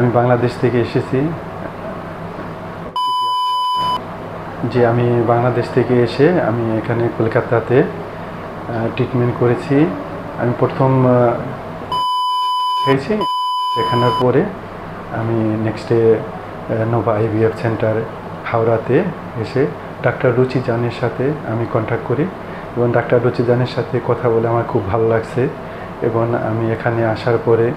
আমি বাংলাদেশ থেকে এসেছি। যে আমি বাংলাদেশ থেকে এসে আমি এখানে কলকাতাতে ট্রিটমেন্ট করেছি। আমি প্রথম হয়েছি, দেখানোর পরে আমি নেক্সটে নোভা আইভিএফ সেন্টার হাওড়াতে এসে ডাক্তার রুচি জানের সাথে আমি কন্ট্যাক্ট করি এবং ডাক্তার রুচি জানের সাথে কথা বলে আমার খুব ভালো লাগছে এবং আমি এখানে আসার পরে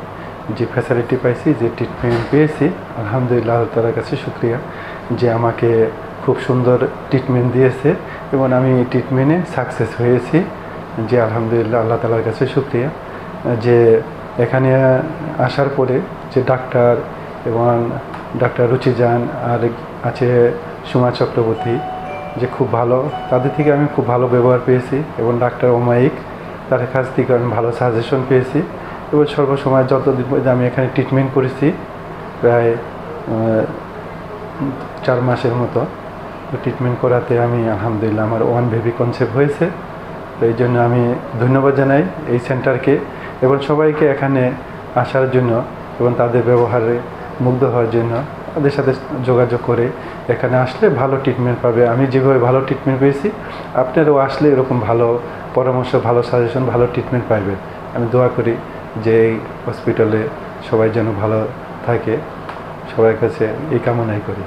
যে ফ্যাসিলিটি পাইছি, যে ট্রিটমেন্ট পেয়েছি, আলহামদুলিল্লাহ আল্লাহ তাআলার কাছে শুকরিয়া যে আমাকে খুব সুন্দর ট্রিটমেন্ট দিয়েছে এবং আমি এই ট্রিটমেন্টে সাকসেস হয়েছি। যে আলহামদুলিল্লাহ আল্লাহ তাআলার কাছে শুকরিয়া যে এখানে আসার পরে যে ডাক্তার এবং ডাক্তার রুচি জান আর আছে সুমা চক্রবর্তী, যে খুব ভালো, তাদের থেকে আমি খুব ভালো ব্যবহার পেয়েছি এবং ডাক্তার ওমাইক, তাদের কাছ থেকে আমি ভালো সাজেশন পেয়েছি এবং সর্বসময় যতদিন পর্যন্ত আমি এখানে ট্রিটমেন্ট করেছি প্রায় 4 মাসের মতো ট্রিটমেন্ট করাতে আমি আলহামদুলিল্লাহ আমার ওয়ান বেবি কনসেপ্ট হয়েছে। তো এই জন্য আমি ধন্যবাদ জানাই এই সেন্টারকে এবং সবাইকে এখানে আসার জন্য এবং তাদের ব্যবহারে মুগ্ধ হওয়ার জন্য, তাদের সাথে যোগাযোগ করে এখানে আসলে ভালো ট্রিটমেন্ট পাবে। আমি যেভাবে ভালো ট্রিটমেন্ট পেয়েছি, আপনারাও আসলে এরকম ভালো পরামর্শ, ভালো সাজেশন, ভালো ট্রিটমেন্ট পাইবেন। আমি দোয়া করি যে এই হসপিটালে সবাই যেন ভালো থাকে, সবার কাছে এই কামনাই করি।